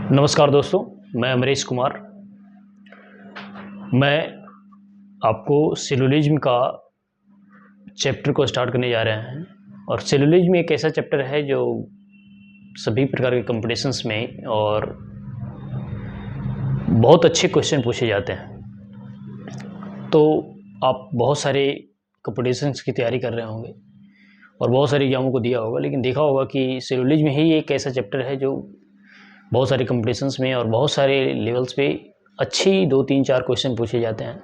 नमस्कार दोस्तों, मैं अमरीश कुमार। मैं आपको सिलोजिज्म का चैप्टर को स्टार्ट करने जा रहे हैं। और सिलोजिज्म एक ऐसा चैप्टर है जो सभी प्रकार के कंपटीशंस में और बहुत अच्छे क्वेश्चन पूछे जाते हैं। तो आप बहुत सारे कंपटीशंस की तैयारी कर रहे होंगे और बहुत सारे एग्जामों को दिया होगा, लेकिन देखा होगा कि सिलोजिज्म ही एक ऐसा चैप्टर है जो बहुत सारे कंपटीशंस में और बहुत सारे लेवल्स पे अच्छी 2-3-4 क्वेश्चन पूछे जाते हैं।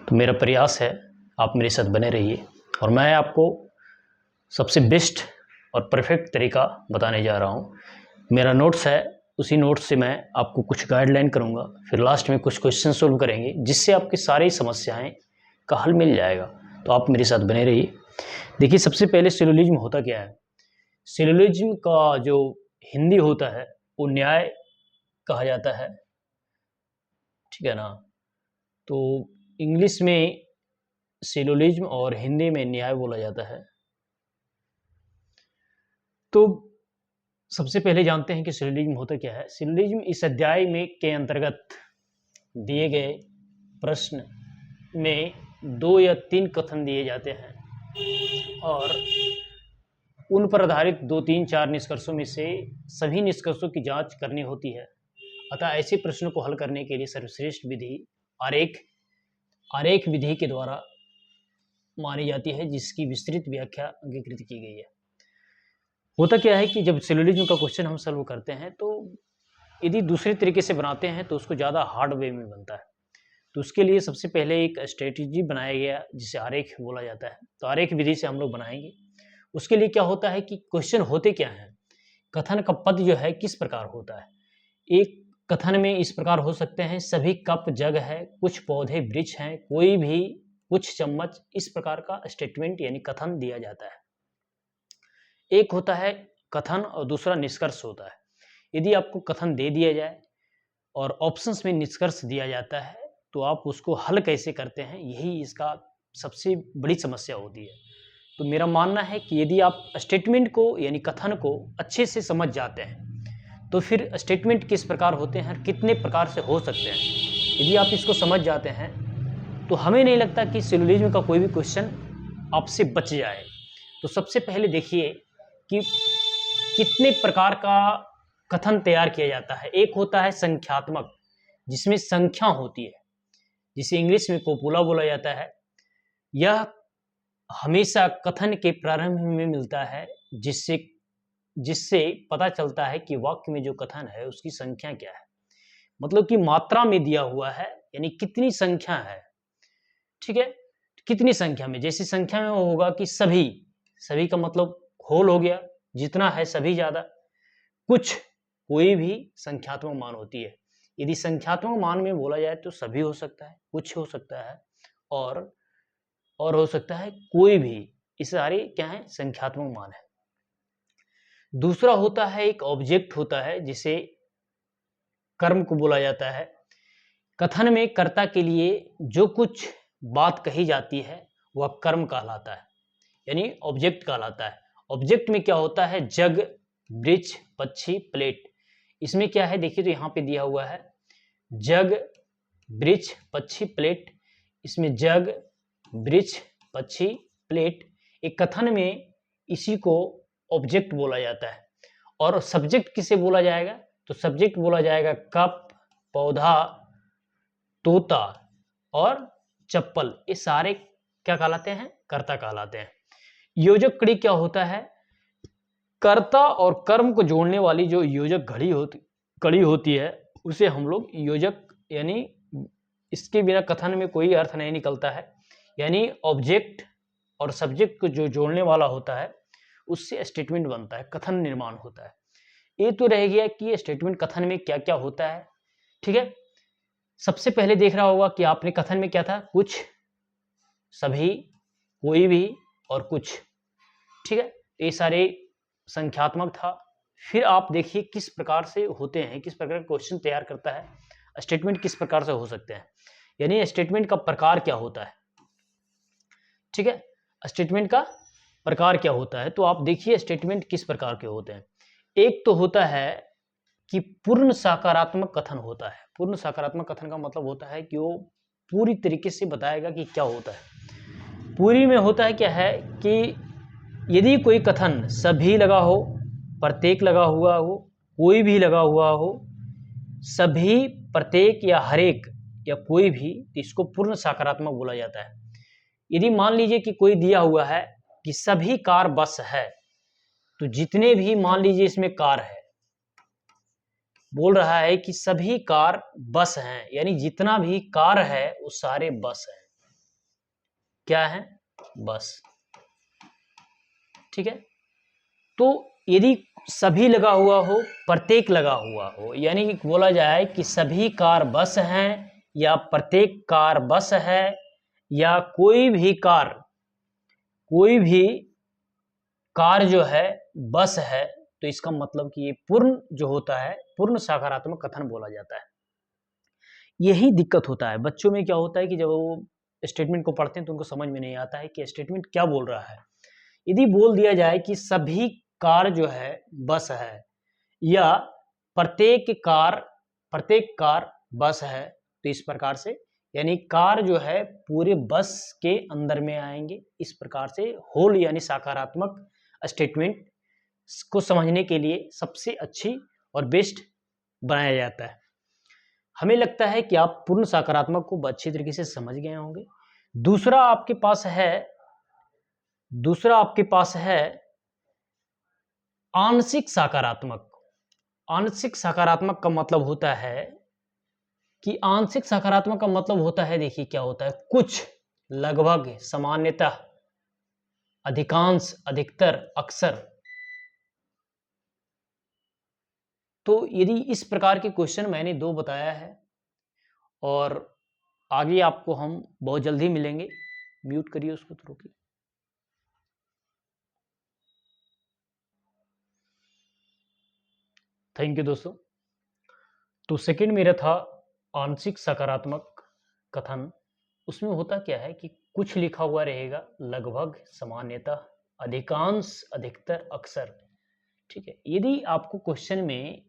तो मेरा प्रयास है आप मेरे साथ बने रहिए और मैं आपको सबसे बेस्ट और परफेक्ट तरीका बताने जा रहा हूँ। मेरा नोट्स है, उसी नोट्स से मैं आपको कुछ गाइडलाइन करूँगा, फिर लास्ट में कुछ क्वेश्चन सोल्व करेंगे जिससे आपकी सारी समस्याएं का हल मिल जाएगा। तो आप मेरे साथ बने रहिए। देखिए, सबसे पहले सिलोजिज्म होता क्या है। सिलोजिज्म का जो हिंदी होता है वो न्याय कहा जाता है, ठीक है ना। तो इंग्लिश में सिलोजिज्म और हिंदी में न्याय बोला जाता है। तो सबसे पहले जानते हैं कि सिलोजिज्म होता क्या है। सिलोजिज्म इस अध्याय में के अंतर्गत दिए गए प्रश्न में 2 या 3 कथन दिए जाते हैं और उन पर आधारित 2-3-4 निष्कर्षों में से सभी निष्कर्षों की जांच करनी होती है। अतः ऐसे प्रश्नों को हल करने के लिए सर्वश्रेष्ठ विधि आरेख विधि के द्वारा मानी जाती है, जिसकी विस्तृत व्याख्या अंगीकृत की गई है। होता क्या है कि जब सिलोजिज्म का क्वेश्चन हम सॉल्व करते हैं तो यदि दूसरे तरीके से बनाते हैं तो उसको ज़्यादा हार्ड वे में बनता है। तो उसके लिए सबसे पहले एक स्ट्रेटेजी बनाया गया जिसे आरेख बोला जाता है। तो आरेख विधि से हम लोग बनाएंगे। उसके लिए क्या होता है कि क्वेश्चन होते क्या हैं, कथन का पद जो है किस प्रकार होता है। एक कथन में इस प्रकार हो सकते हैं, सभी कप जग है, कुछ पौधे वृक्ष हैं, कोई भी कुछ चम्मच। इस प्रकार का स्टेटमेंट यानी कथन दिया जाता है। एक होता है कथन और दूसरा निष्कर्ष होता है। यदि आपको कथन दे दिया जाए और ऑप्शंस में निष्कर्ष दिया जाता है तो आप उसको हल कैसे करते हैं, यही इसका सबसे बड़ी समस्या होती है। तो मेरा मानना है कि यदि आप स्टेटमेंट को यानी कथन को अच्छे से समझ जाते हैं तो फिर स्टेटमेंट किस प्रकार होते हैं, कितने प्रकार से हो सकते हैं, यदि आप इसको समझ जाते हैं तो हमें नहीं लगता कि सिलोजिज्म का कोई भी क्वेश्चन आपसे बच जाए। तो सबसे पहले देखिए कि कितने प्रकार का कथन तैयार किया जाता है। एक होता है संख्यात्मक, जिसमें संख्या होती है, जिसे इंग्लिश में कोपुला बोला जाता है। यह हमेशा कथन के प्रारंभ में मिलता है, जिससे जिससे पता चलता है कि वाक्य में जो कथन है उसकी संख्या क्या है, मतलब कि मात्रा में दिया हुआ है, यानी कितनी संख्या है, ठीक है। कितनी संख्या में, जैसी संख्या में वो होगा कि सभी, सभी का मतलब होल हो गया, जितना है सभी ज्यादा। कुछ, कोई भी संख्यात्मक मान होती है। यदि संख्यात्मक मान में बोला जाए तो सभी हो सकता है, कुछ हो सकता है और हो सकता है कोई भी। इस सारे क्या है, संख्यात्मक मान है। दूसरा होता है एक ऑब्जेक्ट होता है, जिसे कर्म को बोला जाता है। कथन में कर्ता के लिए जो कुछ बात कही जाती है वह कर्म कहलाता है, यानी ऑब्जेक्ट कहलाता है। ऑब्जेक्ट में क्या होता है, जग, वृक्ष, पक्षी, प्लेट। इसमें क्या है देखिए, तो यहाँ पे दिया हुआ है जग, वृक्ष, पक्षी, प्लेट। इसमें जग, वृक्ष, पक्षी, प्लेट। एक कथन में इसी को ऑब्जेक्ट बोला जाता है। और सब्जेक्ट किसे बोला जाएगा, तो सब्जेक्ट बोला जाएगा कप, पौधा, तोता और चप्पल। ये सारे क्या कहलाते हैं, कर्ता कहलाते हैं। योजक कड़ी क्या होता है, कर्ता और कर्म को जोड़ने वाली जो योजक कड़ी होती है उसे हम लोग योजक, यानी इसके बिना कथन में कोई अर्थ नहीं निकलता है। यानी ऑब्जेक्ट और सब्जेक्ट को जो जोड़ने वाला होता है उससे स्टेटमेंट बनता है, कथन निर्माण होता है। ये तो रह गया कि स्टेटमेंट कथन में क्या क्या होता है, ठीक है। सबसे पहले देख रहा होगा कि आपने कथन में क्या था, कुछ, सभी, कोई भी और कुछ, ठीक है। ये सारे संख्यात्मक था। फिर आप देखिए किस प्रकार से होते हैं, किस प्रकार का क्वेश्चन तैयार करता है, स्टेटमेंट किस प्रकार से हो सकते हैं, यानी स्टेटमेंट का प्रकार क्या होता है, ठीक है। स्टेटमेंट का प्रकार क्या होता है, तो आप देखिए स्टेटमेंट किस प्रकार के होते हैं। एक तो होता है कि पूर्ण सकारात्मक कथन होता है। पूर्ण सकारात्मक कथन का मतलब होता है कि वो पूरी तरीके से बताएगा कि क्या होता है। पूरी में होता है क्या है कि यदि कोई कथन सभी लगा हो, प्रत्येक लगा हुआ हो, कोई भी लगा हुआ हो, सभी, प्रत्येक या हरेक या कोई भी, इसको पूर्ण सकारात्मक बोला जाता है। यदि मान लीजिए कि कोई दिया हुआ है कि सभी कार बस है, तो जितने भी मान लीजिए इसमें कार है, बोल रहा है कि सभी कार बस हैं, यानी जितना भी कार है वो सारे बस हैं। क्या है? बस। ठीक है। तो यदि सभी लगा हुआ हो, प्रत्येक लगा हुआ हो, यानी कि बोला जाए कि सभी कार बस हैं या प्रत्येक कार बस है या कोई भी कार जो है बस है, तो इसका मतलब कि ये पूर्ण जो होता है, पूर्ण सकारात्मक कथन बोला जाता है। यही दिक्कत होता है बच्चों में। क्या होता है कि जब वो स्टेटमेंट को पढ़ते हैं तो उनको समझ में नहीं आता है कि स्टेटमेंट क्या बोल रहा है। यदि बोल दिया जाए कि सभी कार जो है बस है या प्रत्येक कार बस है, तो इस प्रकार से, यानी कार जो है पूरे बस के अंदर में आएंगे। इस प्रकार से होल यानी सकारात्मक स्टेटमेंट को समझने के लिए सबसे अच्छी और बेस्ट बनाया जाता है। हमें लगता है कि आप पूर्ण सकारात्मक को अच्छी तरीके से समझ गए होंगे। दूसरा आपके पास है आंशिक सकारात्मक। आंशिक सकारात्मक का मतलब होता है कि आंशिक सकारात्मक का मतलब होता है, देखिए क्या होता है, कुछ, लगभग, सामान्यतः, अधिकांश, अधिकतर, अक्सर। तो यदि इस प्रकार के क्वेश्चन मैंने 2 बताया है और आगे आपको हम बहुत जल्दी मिलेंगे। म्यूट करिए उसको थोड़ा की। थैंक यू दोस्तों। तो सेकंड मेरा था आंशिक सकारात्मक कथन। उसमें होता क्या है कि कुछ लिखा हुआ रहेगा, लगभग, सामान्यतः, अधिकांश, अधिकतर, अक्सर। ठीक है। यदि आपको क्वेश्चन में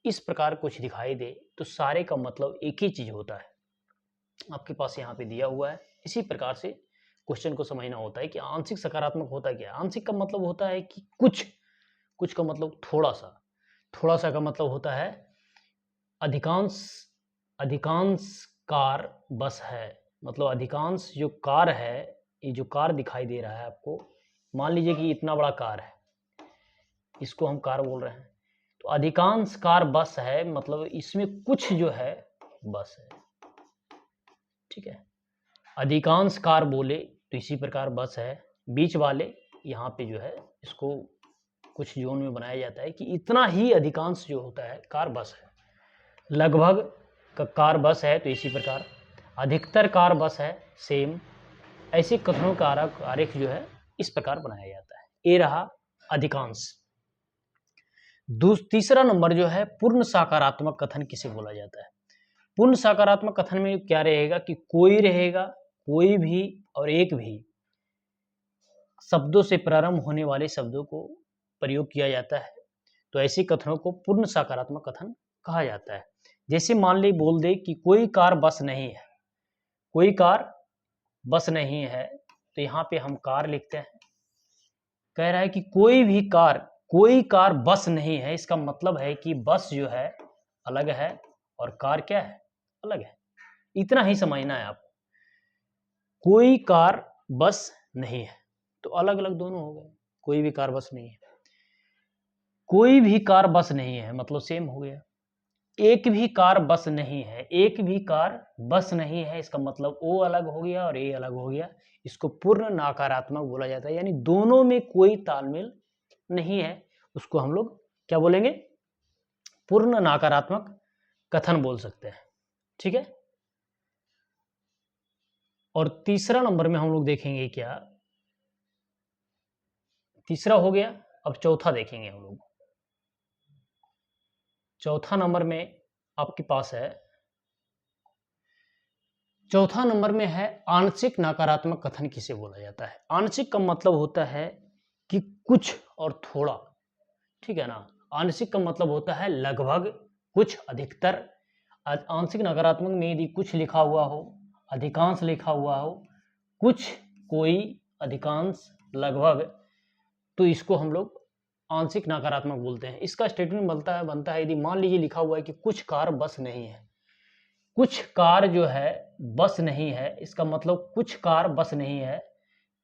इस प्रकार कुछ दिखाई दे तो सारे का मतलब एक ही चीज होता है। आपके पास यहाँ पे दिया हुआ है। इसी प्रकार से क्वेश्चन को समझना होता है कि आंशिक सकारात्मक होता क्या है। आंशिक का मतलब होता है कि कुछ का मतलब थोड़ा सा का मतलब होता है अधिकांश कार बस है। मतलब अधिकांश जो कार है, ये जो कार दिखाई दे रहा है आपको, मान लीजिए कि इतना बड़ा कार है, इसको हम कार बोल रहे हैं, तो अधिकांश कार बस है, मतलब इसमें कुछ जो है बस है। ठीक है। अधिकांश कार बोले तो इसी प्रकार बस है। बीच वाले यहाँ पे जो है इसको कुछ जोन में बनाया जाता है कि इतना ही अधिकांश जो होता है कार बस है। लगभग का कार बस है तो इसी प्रकार, अधिकतर कार बस है, सेम। ऐसे कथनों का आरेख जो है इस प्रकार बनाया जाता है। ये रहा अधिकांश। तीसरा नंबर जो है पूर्ण सकारात्मक कथन किसे बोला जाता है। पूर्ण सकारात्मक कथन में क्या रहेगा कि कोई रहेगा, कोई भी और एक भी शब्दों से प्रारंभ होने वाले शब्दों को प्रयोग किया जाता है। तो ऐसे कथनों को पूर्ण सकारात्मक कथन कहा जाता है। जैसे मान ली बोल दे कि कोई कार बस नहीं है, कोई कार बस नहीं है, तो यहाँ पे हम कार लिखते हैं। कह रहा है कि कोई कार बस नहीं है, इसका मतलब है कि बस जो है अलग है और कार क्या है, अलग है। इतना ही समझना है आपको। कोई कार बस नहीं है तो अलग अलग दोनों हो गए। कोई भी कार बस नहीं है, कोई भी कार बस नहीं है मतलब सेम हो गया। एक भी कार बस नहीं है, एक भी कार बस नहीं है, इसका मतलब ओ अलग हो गया और ए अलग हो गया। इसको पूर्ण नकारात्मक बोला जाता है, यानी दोनों में कोई तालमेल नहीं है। उसको हम लोग क्या बोलेंगे, पूर्ण नकारात्मक कथन बोल सकते हैं। ठीक है। और तीसरा नंबर में हम लोग देखेंगे क्या, तीसरा हो गया। अब चौथा देखेंगे हम लोग। चौथा नंबर में आपके पास है, चौथा नंबर में है आंशिक नकारात्मक कथन किसे बोला जाता है। आंशिक का मतलब होता है कि कुछ और थोड़ा। ठीक है ना। आंशिक का मतलब होता है लगभग, कुछ, अधिकतर। आंशिक नकारात्मक में यदि कुछ लिखा हुआ हो, अधिकांश लिखा हुआ हो, कुछ, कोई, अधिकांश, लगभग, तो इसको हम लोग आंशिक नकारात्मक बोलते हैं। इसका स्टेटमेंट बनता है यदि मान लीजिए लिखा हुआ है कि कुछ कार बस नहीं है, कुछ कार जो है बस नहीं है, इसका मतलब कुछ कार बस नहीं है।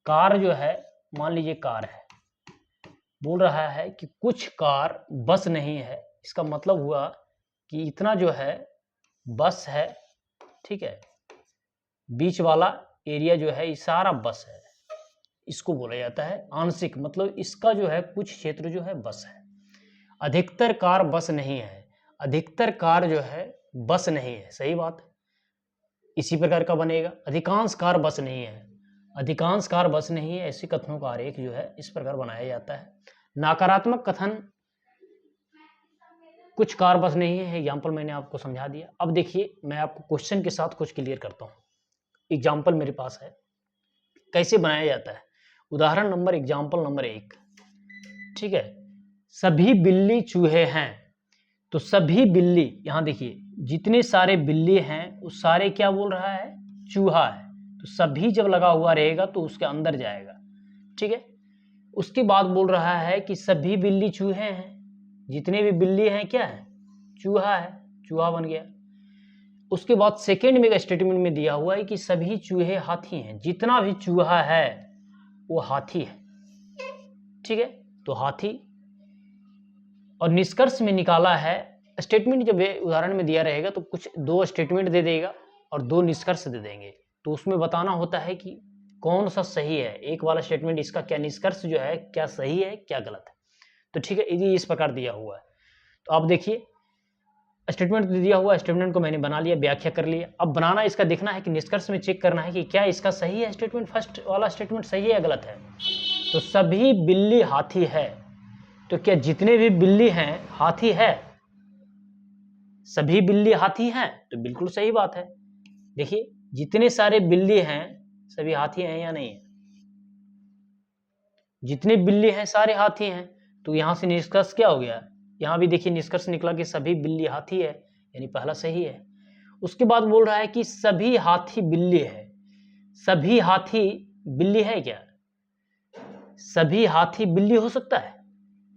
कार जो है, मान लीजिए कार है, बोल रहा है कि कुछ कार बस नहीं है, इसका मतलब हुआ कि इतना जो है बस है, ठीक है, बीच वाला एरिया जो है ये सारा बस है, इसको बोला जाता है आंशिक, मतलब इसका जो है कुछ क्षेत्र जो है बस है। अधिकतर कार बस नहीं है, अधिकतर कार जो है बस नहीं है, सही बात है। इसी प्रकार का बनेगा अधिकांश कार बस नहीं है, अधिकांश कार बस नहीं है। ऐसे कथनों का आरेख जो है इस प्रकार बनाया जाता है। नकारात्मक कथन, कुछ कार बस नहीं है, एग्जाम्पल मैंने आपको समझा दिया। अब देखिए मैं आपको क्वेश्चन के साथ कुछ क्लियर करता हूँ। एग्जाम्पल मेरे पास है, कैसे बनाया जाता है। उदाहरण नंबर एग्जाम्पल नंबर 1, ठीक है। सभी बिल्ली चूहे हैं, तो सभी बिल्ली, यहां देखिए जितने सारे बिल्ली हैं वो सारे क्या बोल रहा है, चूहा है, तो सभी जब लगा हुआ रहेगा तो उसके अंदर जाएगा, ठीक है। उसके बाद बोल रहा है कि सभी बिल्ली चूहे हैं, जितने भी बिल्ली हैं क्या है, चूहा है, चूहा बन गया। उसके बाद सेकेंड में स्टेटमेंट में दिया हुआ है कि सभी चूहे हाथी हैं, जितना भी चूहा है वो हाथी है, ठीक है, तो हाथी। और निष्कर्ष में निकाला है, स्टेटमेंट जब उदाहरण में दिया रहेगा तो कुछ 2 स्टेटमेंट दे देगा और 2 निष्कर्ष दे देंगे, तो उसमें बताना होता है कि कौन सा सही है। एक वाला स्टेटमेंट इसका क्या निष्कर्ष जो है, क्या सही है क्या गलत है, तो ठीक है, ये इस प्रकार दिया हुआ है। तो आप देखिए स्टेटमेंट दिया हुआ, स्टेटमेंट को मैंने बना लिया, व्याख्या कर लिया। अब बनाना इसका देखना है कि निष्कर्ष में चेक करना है कि क्या इसका सही है स्टेटमेंट, फर्स्ट वाला स्टेटमेंट सही है या गलत है। तो सभी बिल्ली हाथी है, तो क्या जितने भी बिल्ली हैं हाथी है, सभी बिल्ली हाथी हैं, तो बिल्कुल सही बात है। देखिए जितने सारे बिल्ली हैं सभी हाथी हैं या नहीं है, जितने बिल्ली हैं सारे हाथी हैं, तो यहां से निष्कर्ष क्या हो गया, यहां भी देखिए निष्कर्ष निकला कि सभी बिल्ली हाथी है, यानी पहला सही है। उसके बाद बोल रहा है कि सभी हाथी बिल्ली है, सभी हाथी बिल्ली है क्या, सभी हाथी बिल्ली हो सकता है,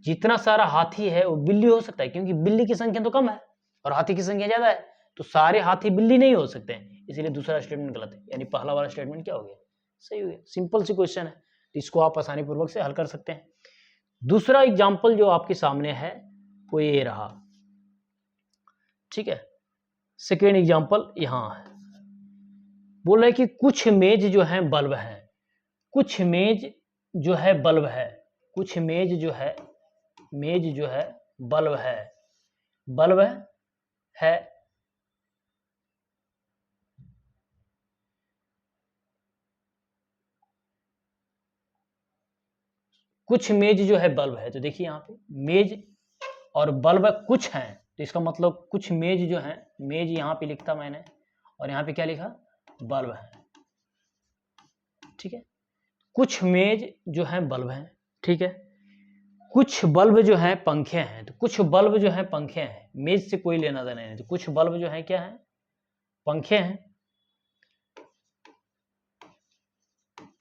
जितना सारा हाथी है वो बिल्ली हो सकता है, क्योंकि बिल्ली की संख्या तो कम है और हाथी की संख्या ज्यादा है, तो सारे हाथी बिल्ली नहीं हो सकते हैं, इसलिए दूसरा स्टेटमेंट गलत है, यानी पहला वाला स्टेटमेंट क्या हो गया, सही हो गया। सिंपल सी क्वेश्चन है, तो इसको आप आसानी पूर्वक से हल कर सकते हैं। दूसरा एग्जाम्पल जो आपके सामने है वो ये रहा, ठीक है। सेकेंड एग्जाम्पल यहां है, बोल रहा है कि कुछ मेज जो है बल्ब है, कुछ मेज जो है बल्ब है, कुछ मेज जो है, मेज जो है बल्ब है, बल्ब है, कुछ मेज जो है बल्ब है, तो देखिए यहाँ पे मेज और बल्ब कुछ हैं, तो इसका मतलब कुछ मेज जो है, मेज यहाँ पे लिखता मैंने और यहाँ पे क्या लिखा, बल्ब है, ठीक है। कुछ मेज जो है बल्ब है, ठीक है। कुछ बल्ब जो है पंखे हैं, तो कुछ बल्ब जो है पंखे हैं, मेज से कोई लेना देना नहीं, तो कुछ बल्ब जो है क्या है, पंखे हैं,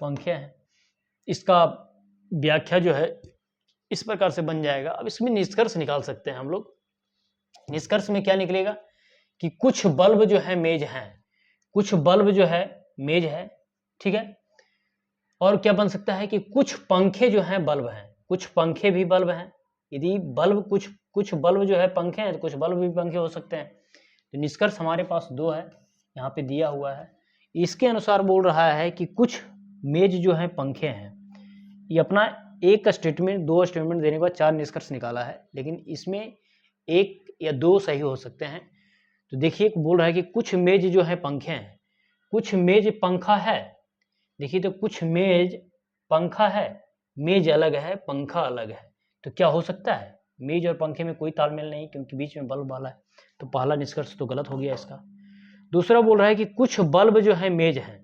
पंखे हैं। इसका व्याख्या जो है इस प्रकार से बन जाएगा। अब इसमें निष्कर्ष निकाल सकते हैं हम लोग। निष्कर्ष में क्या निकलेगा कि कुछ बल्ब जो है मेज हैं, कुछ बल्ब जो है मेज है, ठीक है। और क्या बन सकता है कि कुछ पंखे जो हैं बल्ब हैं, कुछ पंखे भी बल्ब हैं। यदि बल्ब कुछ बल्ब जो है पंखे हैं तो कुछ बल्ब भी पंखे हो सकते हैं। तो निष्कर्ष हमारे पास 2 है, यहाँ पे दिया हुआ है। इसके अनुसार बोल रहा है कि कुछ मेज जो है पंखे हैं। ये अपना एक स्टेटमेंट 2 स्टेटमेंट देने के बाद 4 निष्कर्ष निकाला है, लेकिन इसमें 1 या 2 सही हो सकते हैं। तो देखिए बोल रहा है कि कुछ मेज जो है पंखे हैं, कुछ मेज पंखा है। देखिए तो कुछ मेज पंखा है, मेज अलग है पंखा अलग है, तो क्या हो सकता है, मेज और पंखे में कोई तालमेल नहीं, क्योंकि बीच में बल्ब वाला है, तो पहला निष्कर्ष तो गलत हो गया इसका। दूसरा बोल रहा है कि कुछ बल्ब जो है मेज है,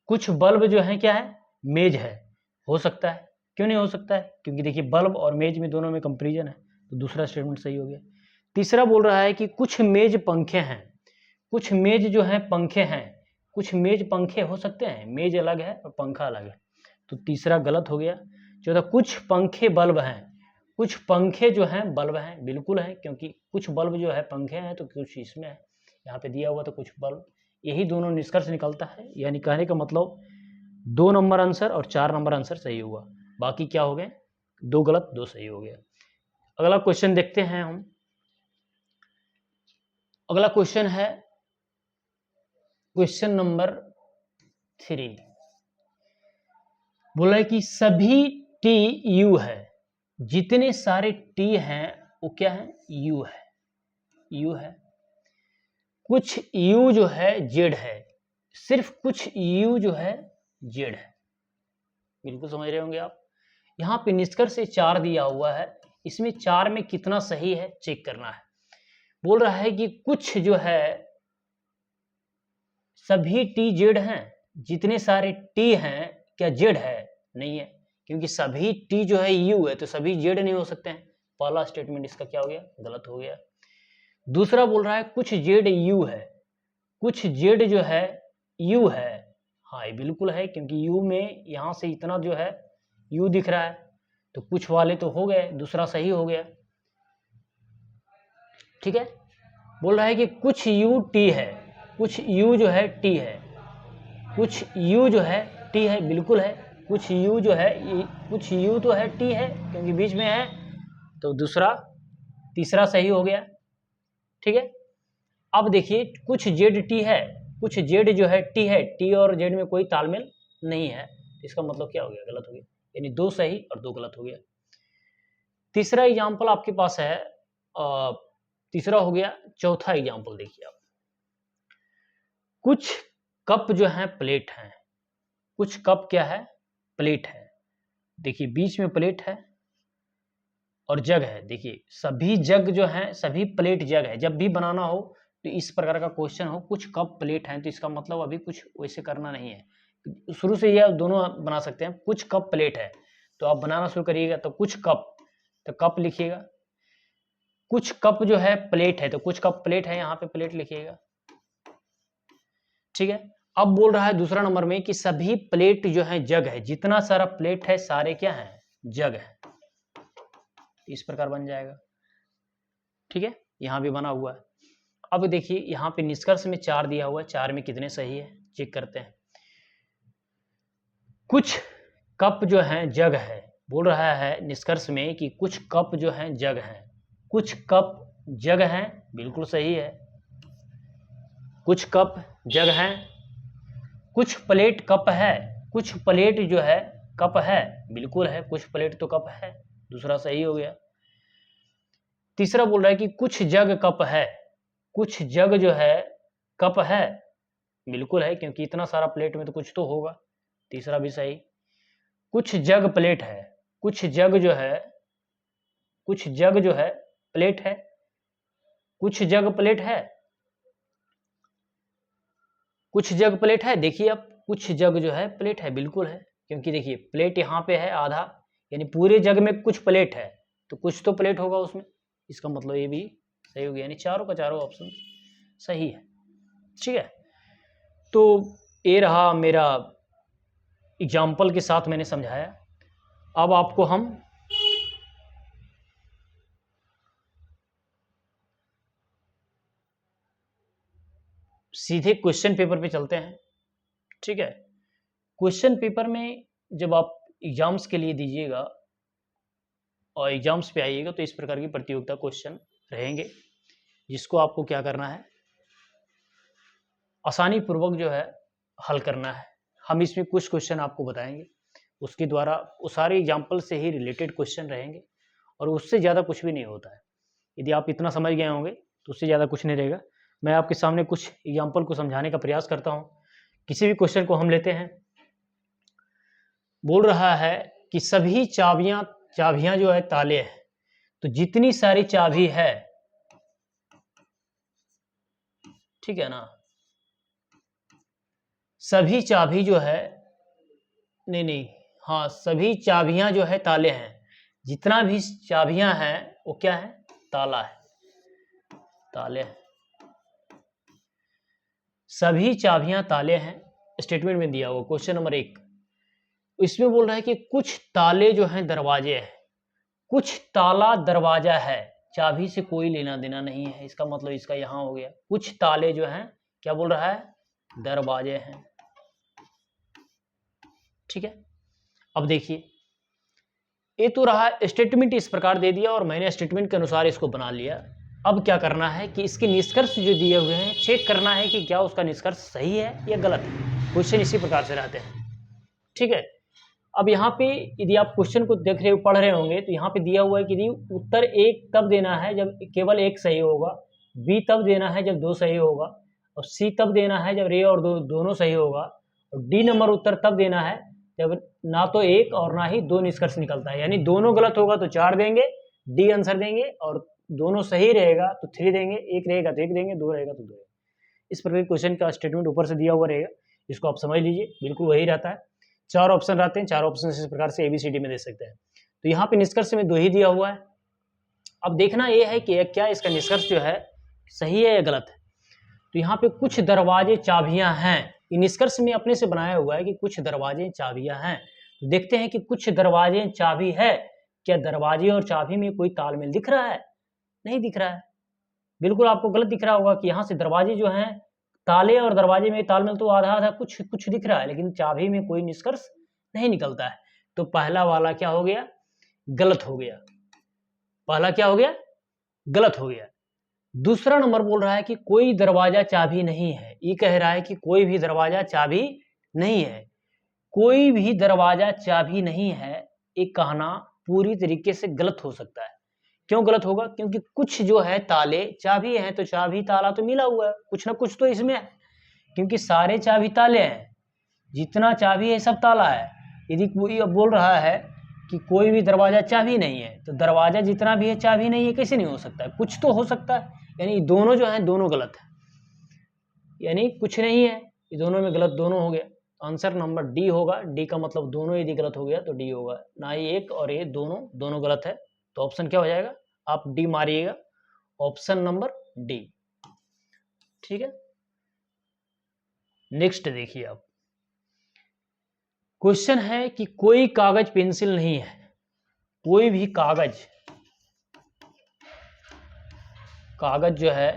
कुछ बल्ब जो है क्या है, मेज है, हो सकता है। क्यों नहीं हो सकता है, क्योंकि देखिए बल्ब और मेज में दोनों में कंपेरिजन है, तो दूसरा स्टेटमेंट सही हो गया। तीसरा बोल रहा है कि कुछ मेज पंखे हैं, कुछ मेज जो है पंखे हैं, कुछ मेज पंखे हो सकते हैं, मेज अलग है और पंखा अलग है, तो तीसरा गलत हो गया। चौथा, कुछ पंखे बल्ब हैं, कुछ पंखे जो हैं बल्ब हैं, बिल्कुल है, क्योंकि कुछ बल्ब जो है पंखे हैं तो कुछ इसमें है, यहाँ पे दिया हुआ तो कुछ बल्ब, यही दोनों निष्कर्ष निकलता है। यानी कहने का मतलब 2 नंबर आंसर और 4 नंबर आंसर सही हुआ, बाकी क्या हो गए, 2 गलत 2 सही हो गया। अगला क्वेश्चन देखते हैं हम। अगला क्वेश्चन है क्वेश्चन नंबर 3। बोला है कि सभी टी यू है, जितने सारे टी हैं वो क्या है, यू है, यू है। कुछ यू जो है जेड है, सिर्फ कुछ यू जो है जेड है, बिल्कुल समझ रहे होंगे आप। यहाँ पे निष्कर्ष से 4 दिया हुआ है, इसमें 4 में कितना सही है चेक करना है। बोल रहा है कि कुछ जो है सभी टी जेड हैं, जितने सारे टी हैं क्या जेड है, नहीं है, क्योंकि सभी टी जो है यू है तो सभी जेड नहीं हो सकते हैं। पहला स्टेटमेंट इसका क्या हो गया, गलत हो गया। दूसरा बोल रहा है कुछ जेड यू है, कुछ जेड जो है यू है, हाँ ये बिल्कुल है, क्योंकि यू में यहां से इतना जो है यू दिख रहा है, तो कुछ वाले तो हो गए, दूसरा सही हो गया। ठीक है, बोल रहा है कि कुछ यू टी है, कुछ यू जो है टी है, कुछ यू जो है टी है, बिल्कुल है, कुछ यू जो है, कुछ यू तो है टी है क्योंकि बीच में है, तो दूसरा तीसरा सही हो गया। ठीक है, अब देखिए कुछ जेड टी है, कुछ जेड जो है टी है, टी और जेड में कोई तालमेल नहीं है, इसका मतलब क्या हो गया, गलत हो गया, यानी 2 सही और 2 गलत हो गया। तीसरा एग्जाम्पल आपके पास है, तीसरा हो गया। चौथा एग्जाम्पल देखिए आप, कुछ कप जो है प्लेट हैं, कुछ कप क्या है, प्लेट है, देखिए बीच में प्लेट है और जग है, देखिए सभी जग जो है, सभी प्लेट जग है, जब भी बनाना हो तो इस प्रकार का क्वेश्चन हो कुछ कप प्लेट हैं, तो इसका मतलब अभी कुछ वैसे करना नहीं है, शुरू से ये दोनों बना सकते हैं। कुछ कप प्लेट है तो आप बनाना शुरू करिएगा, तो कुछ कप, तो कप लिखिएगा, कुछ कप जो है प्लेट है तो कुछ कप प्लेट है, यहाँ पे प्लेट लिखिएगा। ठीक है, अब बोल रहा है दूसरा नंबर में कि सभी प्लेट जो है जग है, जितना सारा प्लेट है सारे क्या है, जग है, इस प्रकार बन जाएगा। ठीक है, यहां भी बना हुआ है। अब देखिए यहां पे निष्कर्ष में 4 दिया हुआ है, 4 में कितने सही है चेक करते हैं। कुछ कप जो है जग है, बोल रहा है निष्कर्ष में कि कुछ कप जो है जग है, कुछ कप जग है, बिल्कुल सही है, कुछ कप जग है। कुछ प्लेट कप है, कुछ प्लेट जो है कप है, बिल्कुल है, कुछ प्लेट तो कप है, दूसरा सही हो गया। तीसरा बोल रहा है कि कुछ जग कप है, कुछ जग जो है कप है, बिल्कुल है, क्योंकि इतना सारा प्लेट में तो कुछ तो होगा, तीसरा भी सही। कुछ जग प्लेट है, कुछ जग जो है, कुछ जग जो है प्लेट है, कुछ जग प्लेट है, कुछ जग प्लेट है, देखिए अब कुछ जग जो है प्लेट है, बिल्कुल है, क्योंकि देखिए प्लेट यहाँ पे है आधा, यानी पूरे जग में कुछ प्लेट है तो कुछ तो प्लेट होगा उसमें, इसका मतलब ये भी सही हो गया, यानी चारों का चारों ऑप्शन सही है। ठीक है, तो ये रहा मेरा एग्जाम्पल के साथ मैंने समझाया। अब आपको हम सीधे क्वेश्चन पेपर पे चलते हैं। ठीक है, क्वेश्चन पेपर में जब आप एग्जाम्स के लिए दीजिएगा और एग्जाम्स पे आइएगा तो इस प्रकार की प्रतियोगिता क्वेश्चन रहेंगे, जिसको आपको क्या करना है, आसानी पूर्वक जो है हल करना है। हम इसमें कुछ क्वेश्चन आपको बताएंगे, उसके द्वारा वो सारे एग्जाम्पल से ही रिलेटेड क्वेश्चन रहेंगे और उससे ज़्यादा कुछ भी नहीं होता है। यदि आप इतना समझ गए होंगे तो उससे ज़्यादा कुछ नहीं रहेगा। मैं आपके सामने कुछ एग्जाम्पल को समझाने का प्रयास करता हूँ। किसी भी क्वेश्चन को हम लेते हैं, बोल रहा है कि सभी चाबियां जो है ताले हैं, तो जितनी सारी चाबी है, ठीक है ना, सभी चाबी जो है, नहीं, हाँ, सभी चाबियां जो है ताले हैं, जितना भी चाबियां हैं वो क्या है? ताला है, ताले हैं। सभी चाबियां ताले हैं, स्टेटमेंट में दिया हुआ क्वेश्चन नंबर 1। इसमें बोल रहा है कि कुछ ताले जो हैं दरवाजे हैं, कुछ ताला दरवाजा है, चाबी से कोई लेना देना नहीं है। इसका मतलब इसका यहां हो गया, कुछ ताले जो हैं क्या बोल रहा है? दरवाजे हैं। ठीक है, अब देखिए ये तो रहा स्टेटमेंट, इस प्रकार दे दिया और मैंने स्टेटमेंट के अनुसार इसको बना लिया। अब क्या करना है कि इसके निष्कर्ष जो दिए हुए हैं चेक करना है कि क्या उसका निष्कर्ष सही है या गलत है। क्वेश्चन इसी प्रकार से रहते हैं। ठीक है, अब यहाँ पे यदि आप क्वेश्चन को देख रहे हो, पढ़ रहे होंगे, तो यहाँ पे दिया हुआ है कि उत्तर एक तब देना है जब केवल एक सही होगा, बी तब देना है जब दो सही होगा, और सी तब देना है जब ए और दोनों सही होगा, और डी नंबर उत्तर तब देना है जब ना तो एक और ना ही दो निष्कर्ष निकलता है। यानी दोनों गलत होगा तो 4 देंगे, डी आंसर देंगे, और दोनों सही रहेगा तो 3 देंगे, एक रहेगा तो 1 देंगे, 2 रहेगा तो 2 देंगे। इस प्रकार क्वेश्चन का स्टेटमेंट ऊपर से दिया हुआ रहेगा, इसको आप समझ लीजिए, बिल्कुल वही रहता है। 4 ऑप्शन रहते हैं, 4 ऑप्शन इस प्रकार से ABCD में दे सकते हैं। तो यहाँ पे निष्कर्ष में 2 ही दिया हुआ है। अब देखना ये है कि क्या इसका निष्कर्ष जो है सही है या गलत है। तो यहाँ पे कुछ दरवाजे चाबियां हैं, ये निष्कर्ष में अपने से बनाया हुआ है कि कुछ दरवाजे चाबियां हैं। तो देखते हैं कि कुछ दरवाजे चाबी है, क्या दरवाजे और चाबी में कोई तालमेल दिख रहा है? नहीं दिख रहा है, बिल्कुल आपको गलत दिख रहा होगा कि यहाँ से दरवाजे जो हैं, ताले और दरवाजे में तालमेल तो आधा आधा कुछ कुछ दिख रहा है, लेकिन चाबी में कोई निष्कर्ष नहीं निकलता है। तो पहला वाला क्या हो गया? गलत हो गया। पहला क्या हो गया? गलत हो गया। दूसरा नंबर बोल रहा है कि कोई दरवाजा चाबी नहीं है। ये कह रहा है कि कोई भी दरवाजा चाबी नहीं है। कोई भी दरवाजा चाबी नहीं है, ये कहना पूरी तरीके से गलत हो सकता है। क्यों गलत होगा? क्योंकि कुछ जो है ताले चाबी है, तो चाबी ताला तो मिला हुआ है, कुछ ना कुछ तो इसमें है, क्योंकि सारे चाबी ताले हैं, जितना चाबी है सब ताला है। यदि कोई अब बोल रहा है कि कोई भी दरवाजा चाबी नहीं है, तो दरवाजा जितना भी है चाबी नहीं है, कैसे नहीं हो सकता है? कुछ तो हो सकता है। यानी दोनों जो है दोनों गलत है, यानी कुछ नहीं है, ये दोनों में गलत दोनों हो गया। आंसर नंबर डी होगा। डी का मतलब दोनों यदि गलत हो गया तो डी होगा, ना ही एक और ये दोनों गलत है। तो ऑप्शन क्या हो जाएगा? आप डी मारिएगा, ऑप्शन नंबर डी। ठीक है, नेक्स्ट देखिए आप, क्वेश्चन है कि कोई कागज पेंसिल नहीं है। कोई भी कागज जो है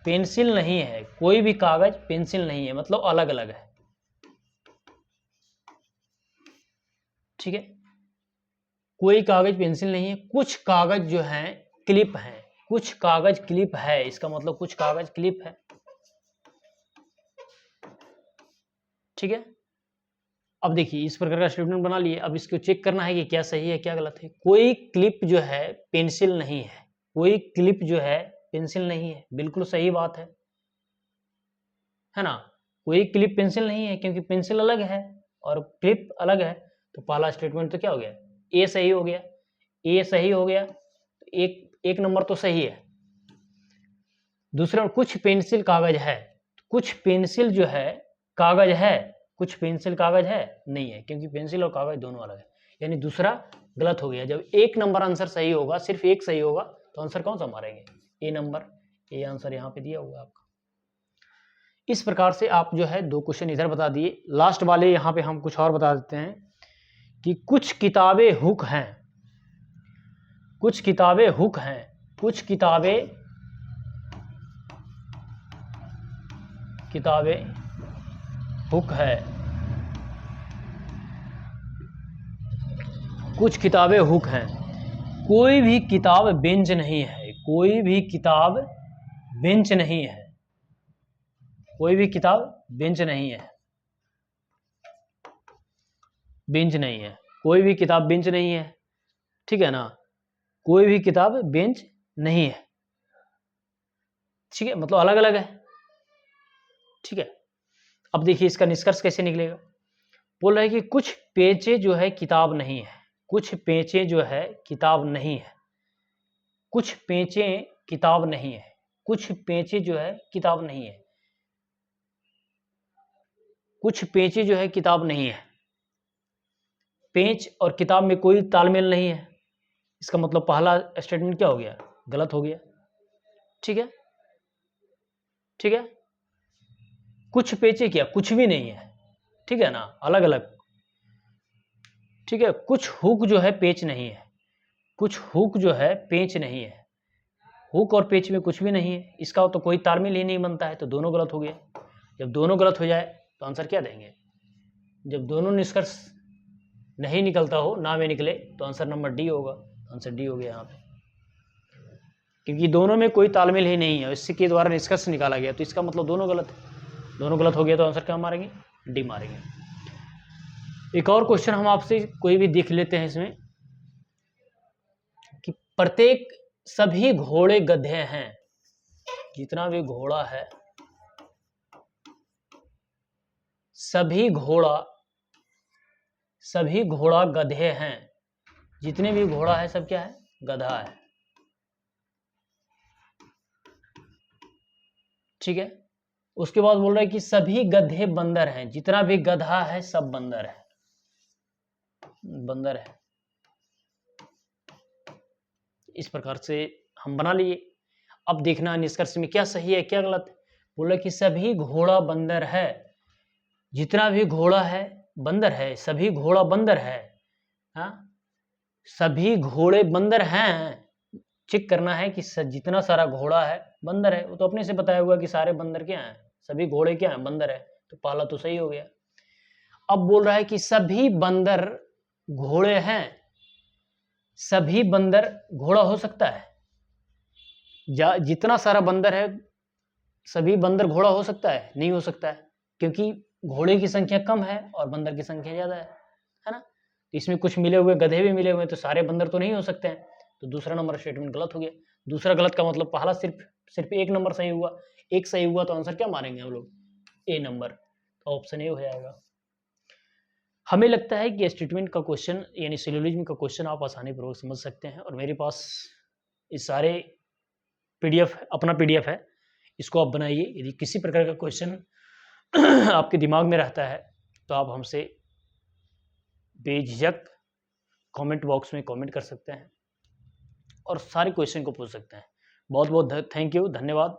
पेंसिल नहीं है, कोई भी कागज पेंसिल नहीं है, मतलब अलग अलग है। ठीक है, कोई कागज पेंसिल नहीं है, कुछ कागज जो है क्लिप है, कुछ कागज क्लिप है, इसका मतलब कुछ कागज क्लिप है। ठीक है, अब देखिए इस प्रकार का स्टेटमेंट बना लिए। अब इसको चेक करना है कि क्या सही है क्या गलत है। कोई क्लिप जो है पेंसिल नहीं है, कोई क्लिप जो है पेंसिल नहीं है, बिल्कुल सही बात है ना। कोई क्लिप पेंसिल नहीं है, क्योंकि पेंसिल अलग है और क्लिप अलग है। तो पहला स्टेटमेंट तो क्या हो गया? ए सही हो गया। ए सही हो गया, एक नंबर तो सही है। दूसरा, कुछ पेंसिल कागज है, कुछ पेंसिल जो है कागज है, कुछ पेंसिल कागज है नहीं है, क्योंकि पेंसिल और कागज दोनों अलग है। यानी दूसरा गलत हो गया। जब एक नंबर आंसर सही होगा, सिर्फ एक सही होगा, तो आंसर कौन सा मारेंगे? ए नंबर। ए आंसर यहाँ पे दिया हुआ आपका। इस प्रकार से आप जो है 2 क्वेश्चन इधर बता दिए। लास्ट वाले यहाँ पे हम कुछ और बता देते हैं कि कुछ किताबें हुक हैं, कुछ किताबें हुक हैं, कुछ किताबें हुक है, कुछ किताबें हुक हैं। कोई भी किताब बेंच नहीं है, कोई भी किताब बेंच नहीं है, कोई भी किताब बेंच नहीं है, बेंच नहीं है, कोई भी किताब बेंच नहीं है। ठीक है ना, कोई भी किताब बेंच नहीं है। ठीक है, मतलब अलग अलग है। ठीक है, अब देखिए इसका निष्कर्ष कैसे निकलेगा। बोल रहा है कि कुछ पेचे जो है किताब नहीं है, कुछ पेचे जो है किताब नहीं है, कुछ पेचे किताब नहीं है, कुछ पेचे जो है किताब नहीं है, कुछ पेचे जो है किताब नहीं है। पेंच और किताब में कोई तालमेल नहीं है, इसका मतलब पहला स्टेटमेंट क्या हो गया, गलत हो गया। ठीक है, ठीक है। कुछ पेचे क्या, कुछ भी नहीं है, ठीक है ना, अलग अलग। ठीक है, कुछ हुक जो है पेच नहीं है, कुछ हुक जो है पेच नहीं है, हुक और पेच में कुछ भी नहीं है, इसका तो कोई तालमेल ही नहीं बनता है, तो दोनों गलत हो गए। जब दोनों गलत हो जाए तो आंसर क्या देंगे, जब दोनों निष्कर्ष नहीं निकलता हो, ना में निकले, तो आंसर नंबर डी होगा। आंसर डी हो गया यहाँ पे, क्योंकि दोनों में कोई तालमेल ही नहीं है, इसी के द्वारा निष्कर्ष निकाला गया, तो इसका मतलब दोनों गलत है। दोनों गलत हो गया तो आंसर क्या मारेंगे, डी मारेंगे। एक और क्वेश्चन हम आपसे कोई भी देख लेते हैं इसमें, कि प्रत्येक सभी घोड़े गधे हैं, जितना भी घोड़ा है, सभी घोड़ा गधे हैं, जितने भी घोड़ा है सब क्या है, गधा है। ठीक है, उसके बाद बोल रहा है कि सभी गधे बंदर हैं, जितना भी गधा है सब बंदर है, बंदर है। इस प्रकार से हम बना लिए। अब देखना निष्कर्ष में क्या सही है क्या गलत है। बोला कि सभी घोड़ा बंदर है, जितना भी घोड़ा है बंदर है, सभी घोड़ा बंदर है। हाँ, सभी घोड़े बंदर हैं, चेक करना है कि जितना सारा घोड़ा है बंदर है। वो तो अपने से बताया हुआ कि सारे बंदर क्या हैं, सभी घोड़े क्या हैं, बंदर है, तो पहला तो सही हो गया। अब बोल रहा है कि सभी बंदर घोड़े हैं, सभी बंदर घोड़ा हो सकता है, जितना सारा बंदर है सभी बंदर घोड़ा हो सकता है, नहीं हो सकता है, क्योंकि घोड़े की संख्या कम है और बंदर की संख्या ज्यादा है ना। इसमें कुछ मिले हुए गधे भी मिले हुए, तो सारे बंदर तो नहीं हो सकते हैं, तो दूसरा नंबर स्टेटमेंट गलत हो गया। दूसरा गलत का मतलब पहला सिर्फ एक नंबर सही हुआ, एक सही हुआ, तो आंसर क्या मारेंगे हम लोग, ए नंबर, तो ऑप्शन ए हो जाएगा। हमें लगता है कि स्टेटमेंट का क्वेश्चन यानी सिलोजिज्म का क्वेश्चन आप आसानी पूर्वक समझ सकते हैं, और मेरे पास इस सारे पीडीएफ, अपना पीडीएफ है, इसको आप बनाइए। यदि किसी प्रकार का क्वेश्चन आपके दिमाग में रहता है तो आप हमसे बेझिझक कमेंट बॉक्स में कमेंट कर सकते हैं और सारे क्वेश्चन को पूछ सकते हैं। बहुत बहुत थैंक यू, धन्यवाद।